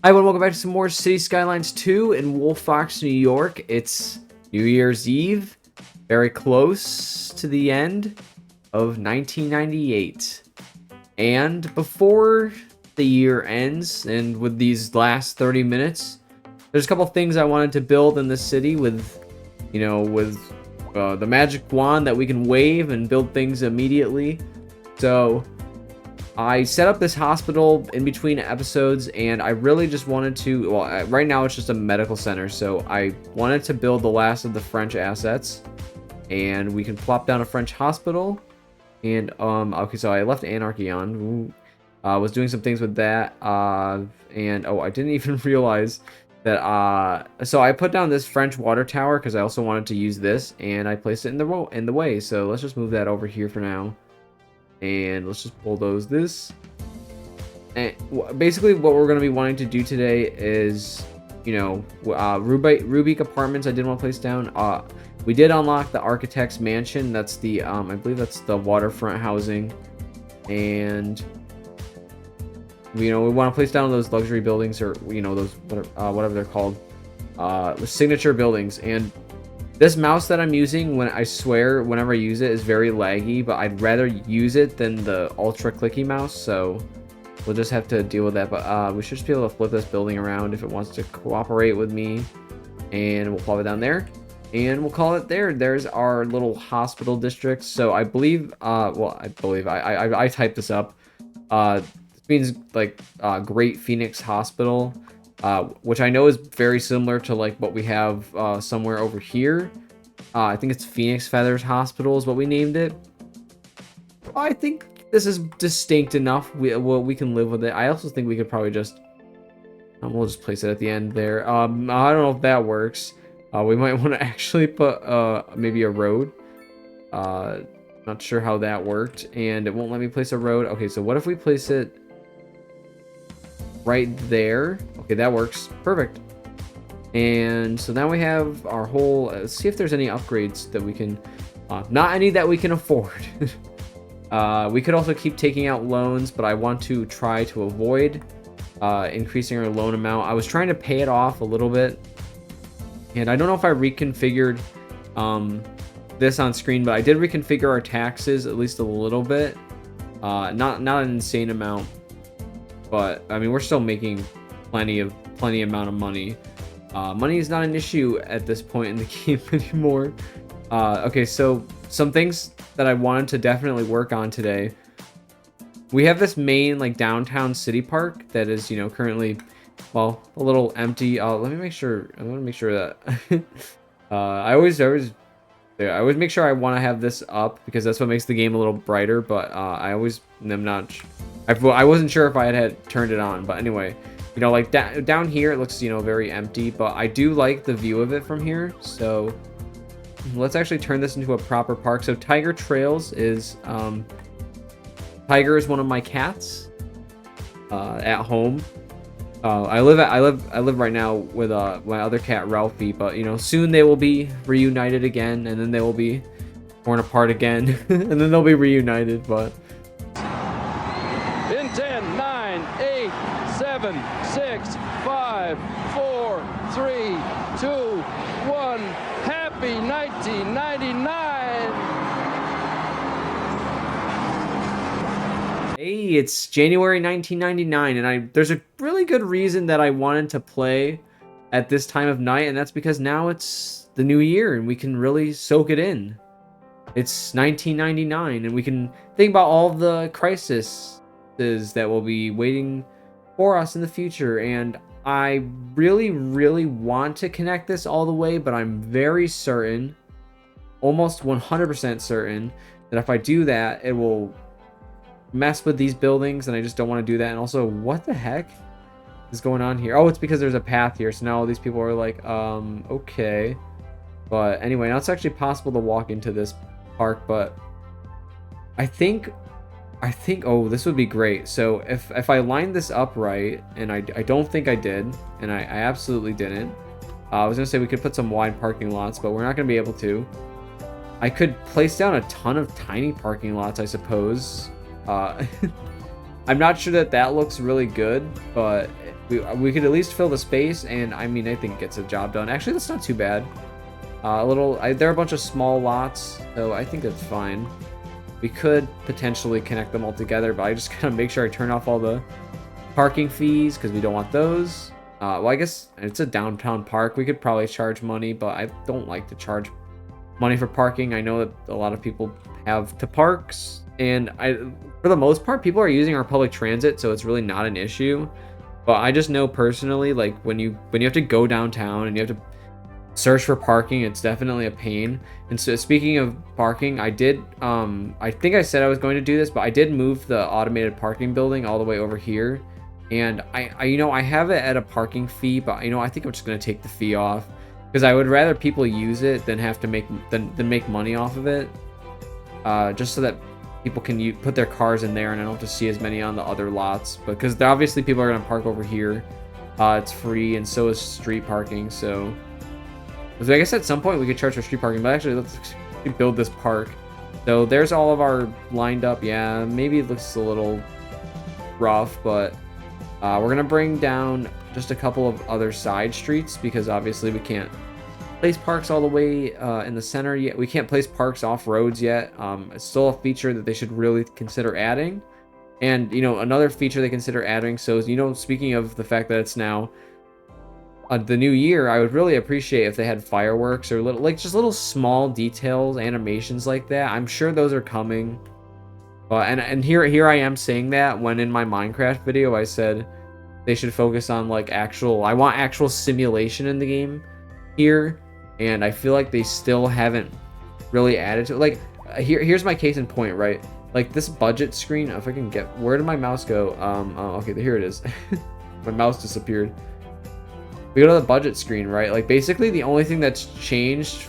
Hi, everyone. Welcome back to some more Cities Skylines 2 in Wolffox, New York. It's New Year's Eve, very close to the end of 1998. And before the year ends, and with these last 30 minutes, there's a couple things I wanted to build in the city with, the magic wand that we can wave and build things immediately. So I set up this hospital in between episodes, and I really just wanted to, right now it's just a medical center, so I wanted to build the last of the French assets, and we can plop down a French hospital, and, okay, so I left Anarchy on. I was doing some things with that, and, I didn't even realize that, so I put down this French water tower, because I also wanted to use this, and I placed it in the way, so let's just move that over here for now. And let's just bulldoze this. And basically what we're going to be wanting to do today is, Rubik Apartments I did want to place down. We did unlock the Architect's Mansion. That's the, I believe that's the waterfront housing. And, we want to place down those luxury buildings, or, those, whatever they're called. Signature buildings. And this mouse that I'm using, I swear, whenever I use it, is very laggy, but I'd rather use it than the ultra clicky mouse, so we'll just have to deal with that. But we should just be able to flip this building around if it wants to cooperate with me, and we'll plop it down there, and we'll call it there. There's our little hospital district. So I believe, I typed this up. This means like Great Phoenix Hospital. Which I know is very similar to like what we have somewhere over here. I think it's Phoenix Feathers Hospital is what we named it. I think this is distinct enough. We can live with it. I also think we could probably just we'll just place it at the end there. I don't know if that works. We might want to actually put maybe a road. Not sure how that worked, and it won't let me place a road. Okay, so what if we place it right there? Okay, that works perfect. And so now we have our whole, let's see if there's any upgrades that we can, not any that we can afford. We could also keep taking out loans, but I want to try to avoid increasing our loan amount. I was trying to pay it off a little bit, and I don't know if I reconfigured this on screen, but I did reconfigure our taxes at least a little bit. Not an insane amount, but I mean, we're still making plenty amount of money. Money is not an issue at this point in the game anymore. Okay, so some things that I wanted to definitely work on today. We have this main like downtown city park that is, currently, well, a little empty. Let me make sure. I want to make sure that I always make sure I want to have this up because that's what makes the game a little brighter. But I always am not. I wasn't sure if I had turned it on, but anyway, like down here it looks, very empty, but I do like the view of it from here. So let's actually turn this into a proper park. So Tiger Trails is, Tiger is one of my cats, at home. I live right now with my other cat Ralphie, but soon they will be reunited again, and then they will be torn apart again, and then they'll be reunited. But 10, 9, 8, 7, 6, 5, 4, 3, 2, 1. Happy 1999. Hey, it's January 1999, and there's a really good reason that I wanted to play at this time of night, and that's because now it's the new year, and we can really soak it in. It's 1999, and we can think about all the crises that will be waiting for us in the future. And I really want to connect this all the way, but I'm very certain, almost 100% certain, that if I do that, it will mess with these buildings, and I just don't want to do that. And also, what the heck is going on here? Oh, it's because there's a path here, so now all these people are like, okay. But anyway, now it's actually possible to walk into this park, but I think, oh, this would be great. So if I line this up right, and I don't think I did, and I absolutely didn't. I was gonna say we could put some wide parking lots, but we're not gonna be able to. I could place down a ton of tiny parking lots, I suppose. I'm not sure that that looks really good, but we could at least fill the space, and I mean, I think it gets the job done. Actually, that's not too bad. There are a bunch of small lots, so I think that's fine. We could potentially connect them all together, but I just gotta make sure I turn off all the parking fees because we don't want those. Well, I guess it's a downtown park. We could probably charge money, but I don't like to charge money for parking. I know that a lot of people have to parks, and for the most part, people are using our public transit, so it's really not an issue. But I just know personally, like when you have to go downtown and you have to search for parking, it's definitely a pain. And so speaking of parking, I did I think I said I was going to do this, but I did move the automated parking building all the way over here. And I have it at a parking fee, but I think I'm just going to take the fee off because I would rather people use it than have to make money off of it. Just so that people can put their cars in there and I don't have to see as many on the other lots, because obviously people are going to park over here. It's free, and so is street parking. So I guess at some point we could charge for street parking, but actually let's build this park. So there's all of our lined up. Yeah, maybe it looks a little rough, but we're gonna bring down just a couple of other side streets because obviously we can't place parks all the way in the center yet. We can't place parks off roads yet. It's still a feature that they should really consider adding. And another feature they consider adding, so speaking of the fact that it's now the new year, I would really appreciate if they had fireworks or little small details, animations like that. I'm sure those are coming. And here I am saying that when in my Minecraft video I said they should focus on I want actual simulation in the game here, and I feel like they still haven't really added to it. Here's my case in point, right? Like this budget screen, if I can get, where did my mouse go? Okay, here it is. My mouse disappeared. We go to the budget screen, right? Like basically the only thing that's changed,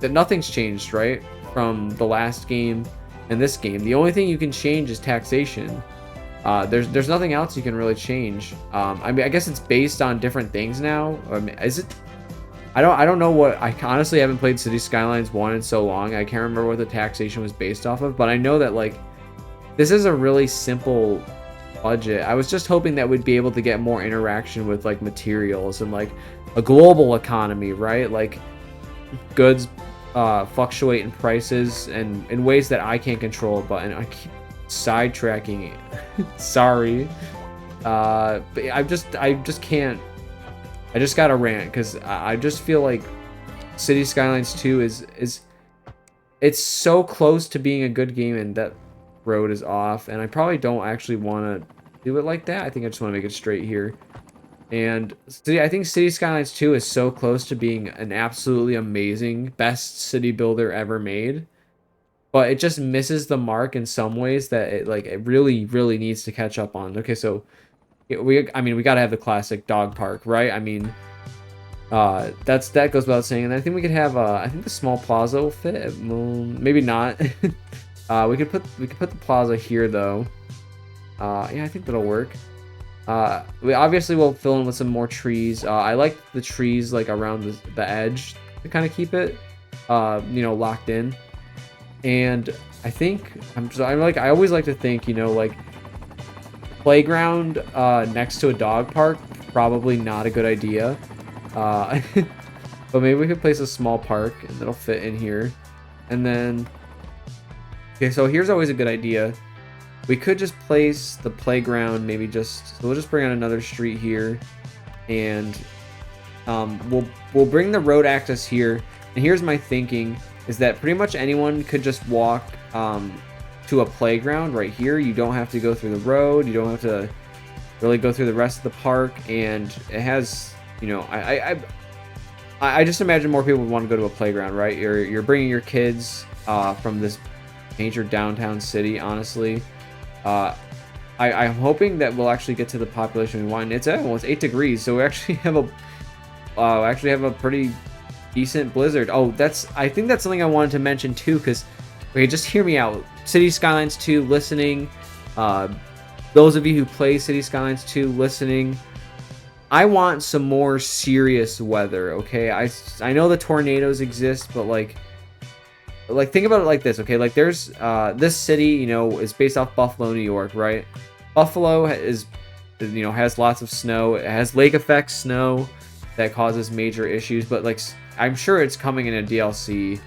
that nothing's changed, right? From the last game and this game. The only thing you can change is taxation. There's nothing else you can really change. I mean, I guess it's based on different things now. I mean, is it? I don't know what, I honestly haven't played Cities Skylines 1 in so long. I can't remember what the taxation was based off of, but I know that this is a really simple budget. I was just hoping that we'd be able to get more interaction with materials and a global economy, right? Goods fluctuate in prices and in ways that I can't control, but I keep sidetracking. Sorry. But I just can't. I just gotta rant because I just feel like Cities Skylines 2 it's so close to being a good game, and that road is off, and I probably don't actually want to do it like that. I think I just want to make it straight here. And I think Cities Skylines 2 is so close to being an absolutely amazing, best city builder ever made, but it just misses the mark in some ways that it really, really needs to catch up on. Okay, so we gotta have the classic dog park, right? I mean, that goes without saying. And I think we could have I think the small plaza will fit. Maybe not. We could put the plaza here though. Yeah, I think that'll work. We obviously will fill in with some more trees. I like the trees around the edge to kind of keep it locked in. And I think I always like to think playground next to a dog park, probably not a good idea. But maybe we could place a small park and it'll fit in here. And then okay, so here's always a good idea. We could just place the playground, so we'll just bring on another street here, and we'll bring the road access here. And here's my thinking is that pretty much anyone could just walk to a playground right here. You don't have to go through the road. You don't have to really go through the rest of the park, and it has I just imagine more people would want to go to a playground, right? You're bringing your kids from this major downtown city, honestly. I'm hoping that we'll actually get to the population we want. It's 8 degrees, so we actually have a pretty decent blizzard. I think that's something I wanted to mention too, because okay, just hear me out. Cities Skylines 2 listening, those of you who play Cities Skylines 2 listening, I want some more serious weather. Okay, I know the tornadoes exist, but think about it like this. Okay, there's this city, is based off Buffalo, New York, right? Buffalo is, you know, has lots of snow. It has lake effect snow that causes major issues, but like I'm sure it's coming in a DLC.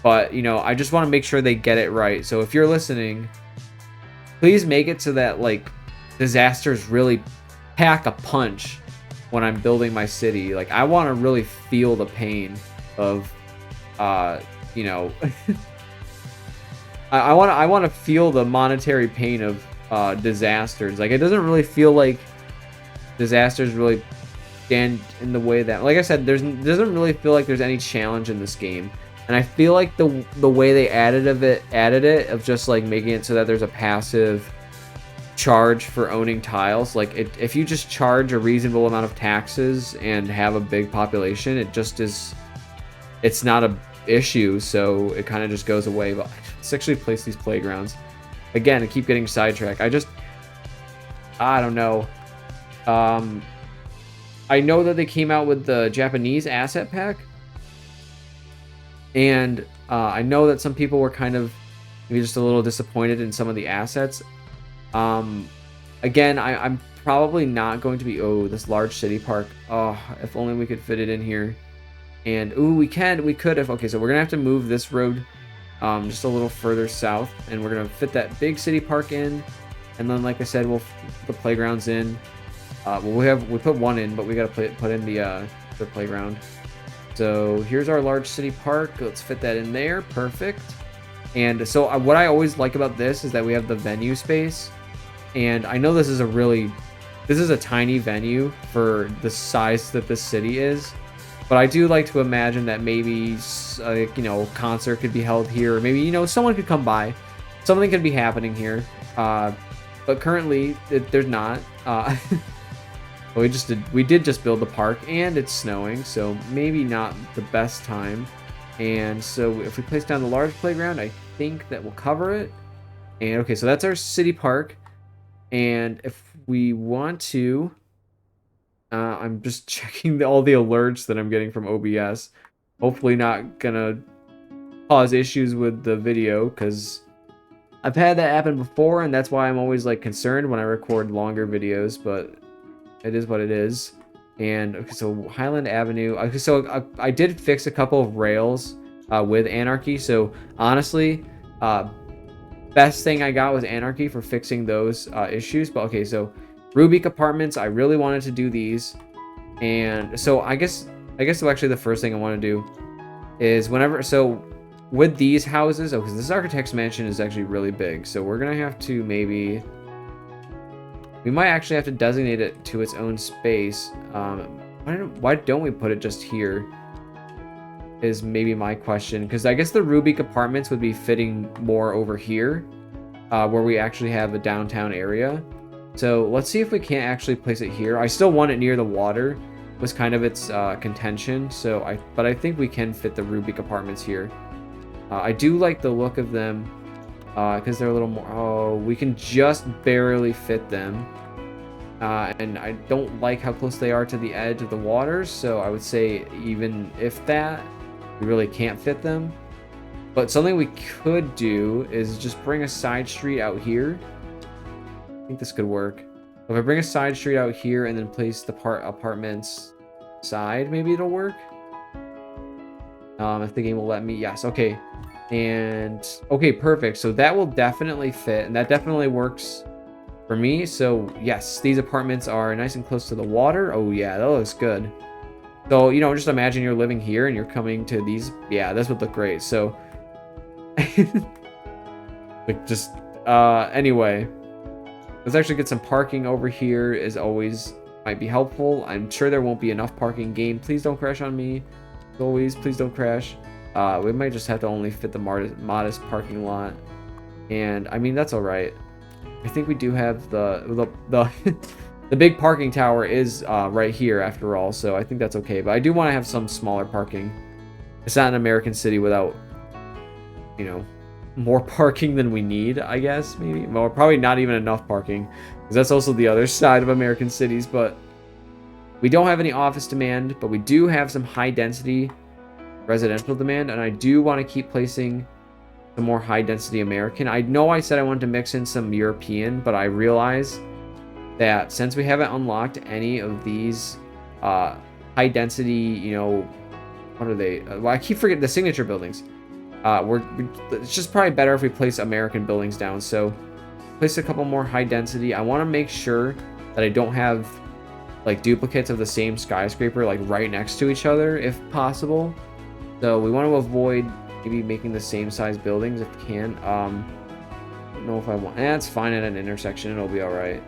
But, you know, I just want to make sure they get it right. So if you're listening, please make it so that like disasters really pack a punch when I'm building my city. Like I want to really feel the pain of you know, I want to feel the monetary pain of disasters. Like it doesn't really feel like disasters really stand in the way that, like I said, doesn't really feel like there's any challenge in this game. And I feel like the way they added it of just like making it so that there's a passive charge for owning tiles. Like if you just charge a reasonable amount of taxes and have a big population, it just is, it's not a issue, so it kind of just goes away. But let's actually place these playgrounds. Again, I keep getting sidetracked. I don't know. I know that they came out with the Japanese asset pack, and I know that some people were kind of maybe just a little disappointed in some of the assets. Again, I'm probably not going to be, oh, this large city park. Oh, if only we could fit it in here. And ooh, we could have. Okay, so we're gonna have to move this road just a little further south, and we're gonna fit that big city park in, and then like I said, we'll put the playgrounds in. Well, we put one in, but we gotta put in the playground. So here's our large city park. Let's fit that in there. Perfect. And so what I always like about this is that we have the venue space, and I know this is a tiny venue for the size that this city is. But I do like to imagine that maybe, you know, concert could be held here. Or maybe, you know, someone could come by. Something could be happening here. But currently, there's not. We did just build the park, and it's snowing, so maybe not the best time. And so if we place down the large playground, I think that will cover it. And okay, so that's our city park. And if we want to... I'm just checking all the alerts that I'm getting from OBS. Hopefully not gonna cause issues with the video, because I've had that happen before, and that's why I'm always like concerned when I record longer videos, but it is what it is. And okay, so Highland Avenue. Okay, so I did fix a couple of rails with Anarchy. So honestly, best thing I got was Anarchy for fixing those issues. But okay, so Rubik Apartments, I really wanted to do these, and so I guess actually the first thing I want to do is with these houses, because this architect's mansion is actually really big, so we're gonna have to we might actually have to designate it to its own space. Why don't we put it just here? Is maybe my question, because I guess the Rubik Apartments would be fitting more over here, where we actually have a downtown area. So let's see if we can't actually place it here. I still want it near the water, was kind of its contention. But I think we can fit the Rubik Apartments here. I do like the look of them, because they're a little more. Oh, we can just barely fit them, and I don't like how close they are to the edge of the water. So I would say even if that, we really can't fit them. But something we could do is just bring a side street out here. I think this could work. If I bring a side street out here and then place the apartments side, maybe it'll work. If the game will let me. Yes, okay. And okay, perfect. So that will definitely fit, and that definitely works for me. So yes, these apartments are nice and close to the water. Oh yeah, that looks good. So, you know, just imagine you're living here and you're coming to these. Yeah, this would look great. So like just anyway, let's actually get some parking over here. As always, might be helpful. I'm sure there won't be enough parking. Game, please don't crash on me. As always, please don't crash. We might just have to only fit the modest parking lot, and I mean that's all right. I think we do have the the big parking tower is right here after all, so I think that's okay. But I do want to have some smaller parking. It's not an American city without, you know, more parking than we need, I guess, maybe. Well, probably not even enough parking, because that's also the other side of American cities. But we don't have any office demand, but we do have some high density residential demand, and I do want to keep placing some more high density American. I know I said I wanted to mix in some European, but I realize that since we haven't unlocked any of these high density, you know, what are they? Well, I keep forgetting the signature buildings. It's just probably better if we place American buildings down. So place a couple more high density. I want to make sure that I don't have like duplicates of the same skyscraper like right next to each other if possible. So we want to avoid maybe making the same size buildings if we can. I don't know if I want. That's fine at an intersection. It'll be all right.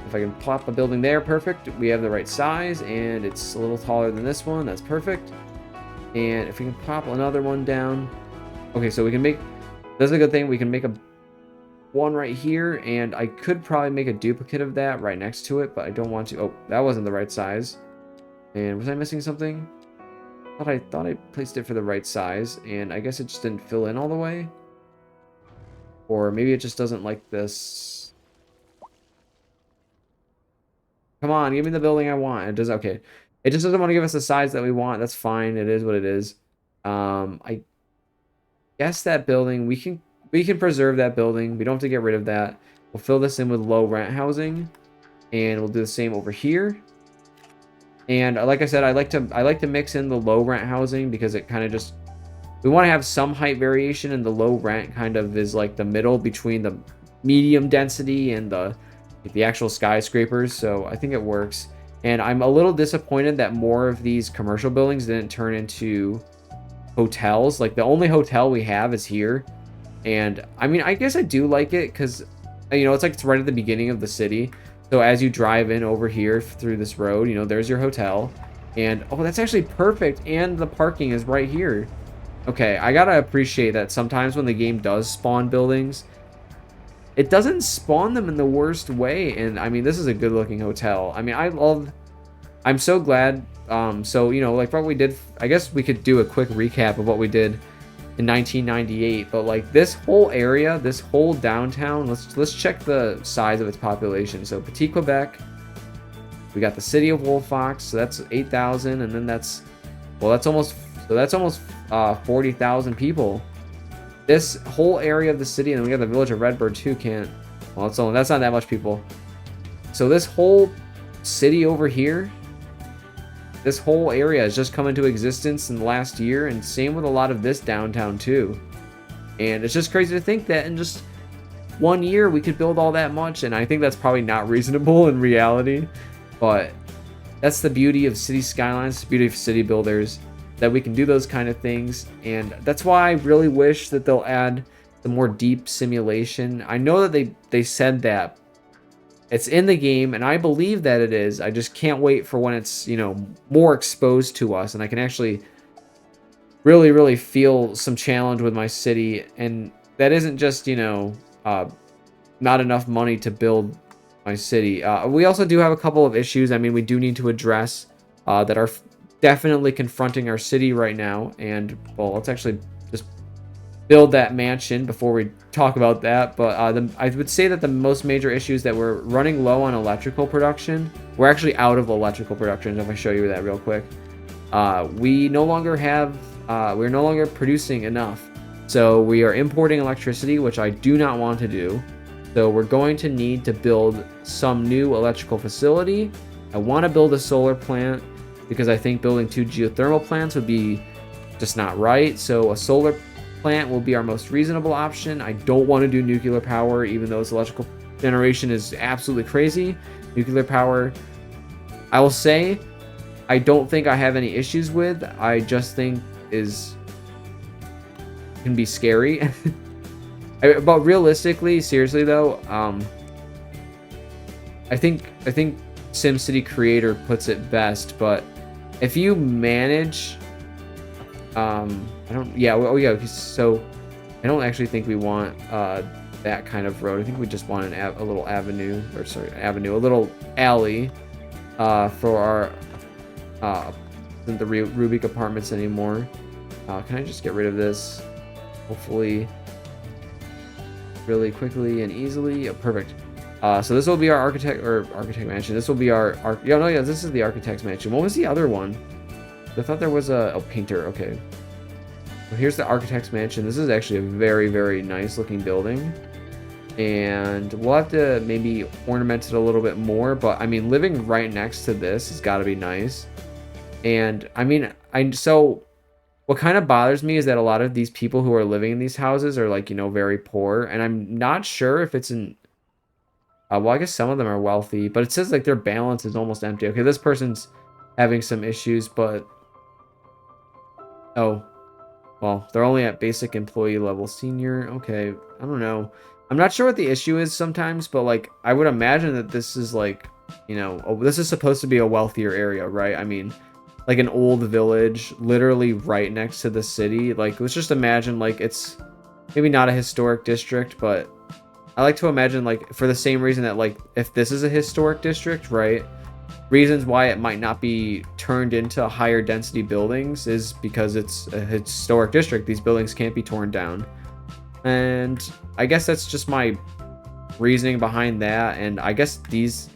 If I can plop a building there, perfect. We have the right size, and it's a little taller than this one. That's perfect. And if we can pop another one down. Okay, so we can make... That's a good thing. We can make a one right here, and I could probably make a duplicate of that right next to it, but I don't want to. Oh, that wasn't the right size. And was I missing something? I thought I placed it for the right size, and I guess it just didn't fill in all the way. Or maybe it just doesn't like this... Come on, give me the building I want. It does okay. It just doesn't want to give us the size that we want. That's fine. It is what it is. I guess that building we can preserve that building. We don't have to get rid of that. We'll fill this in with low rent housing, and we'll do the same over here. And like I said, I like to mix in the low rent housing because it kind of just we want to have some height variation, and the low rent kind of is like the middle between the medium density and the actual skyscrapers. So I think it works. And I'm a little disappointed that more of these commercial buildings didn't turn into hotels. Like the only hotel we have is here. And I mean, I guess I do like it because, you know, it's right at the beginning of the city. So as you drive in over here through this road, you know, there's your hotel. And oh, that's actually perfect. And the parking is right here. Okay, I gotta appreciate that sometimes when the game does spawn buildings, it doesn't spawn them in the worst way. And I mean, this is a good looking hotel. I mean, I'm so glad. So, you know, like what we did, I guess we could do a quick recap of what we did in 1998. But like this whole area, this whole downtown, let's check the size of its population. So Petit Quebec, we got the city of Wolffox, so that's 8,000. And then that's almost 40,000 people. This whole area of the city, and then we got the village of Redbird too. That's not that much people. So this whole city over here, this whole area has just come into existence in the last year, and same with a lot of this downtown too. And it's just crazy to think that in just 1 year we could build all that much, and I think that's probably not reasonable in reality. But that's the beauty of Cities Skylines, the beauty of city builders, that we can do those kind of things. And that's why I really wish that they'll add the more deep simulation. I know that they said that it's in the game, and I believe that it is. I just can't wait for when it's, you know, more exposed to us, and I can actually really feel some challenge with my city. And that isn't just, you know, not enough money to build my city. We also do have a couple of issues. I mean, we do need to address that are definitely confronting our city right now. And well, let's actually just build that mansion before we talk about that. But I would say that the most major issue is that we're running low on electrical production. We're actually out of electrical production. If I show you that real quick, we're no longer producing enough. So we are importing electricity, which I do not want to do. So we're going to need to build some new electrical facility. I want to build a solar plant, because I think building 2 geothermal plants would be just not right. So a solar plant will be our most reasonable option. I don't want to do nuclear power, even though its electrical generation is absolutely crazy. Nuclear power, I will say, I don't think I have any issues with. I just think can be scary. But realistically, seriously though, I think SimCity Creator puts it best. But if you manage, so I don't actually think we want that kind of road. I think we just want a little avenue, a little alley for our the Rubik apartments anymore. Can I just get rid of this? Hopefully, really quickly and easily. Perfect. So this will be our architect mansion. This will be this is the architect's mansion. What was the other one? I thought there was a painter. Okay. Here's the architect's mansion. This is actually a very, very nice looking building. And we'll have to maybe ornament it a little bit more. But I mean, living right next to this has got to be nice. And I mean, so what kind of bothers me is that a lot of these people who are living in these houses are like, very poor. And I'm not sure if it's in, well, I guess some of them are wealthy, but it says like their balance is almost empty. Okay, this person's having some issues, but, oh, well, they're only at basic employee level. Senior, okay, I don't know. I'm not sure what the issue is sometimes, but like I would imagine that this is like, this is supposed to be a wealthier area, right? I mean, like an old village, literally right next to the city. Like, let's just imagine like it's maybe not a historic district, but I like to imagine like for the same reason that like if this is a historic district, right? Reasons why it might not be turned into higher density buildings is because it's a historic district. These buildings can't be torn down. And I guess that's just my reasoning behind that. And I guess these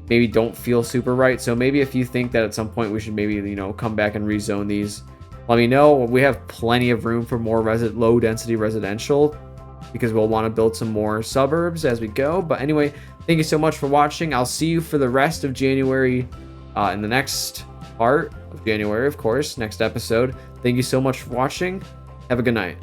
maybe don't feel super right. So maybe if you think that at some point we should maybe, come back and rezone these, let me know. We have plenty of room for more low density residential because we'll want to build some more suburbs as we go. But anyway, thank you so much for watching. I'll see you for the rest of January in the next part of January, of course, next episode. Thank you so much for watching. Have a good night.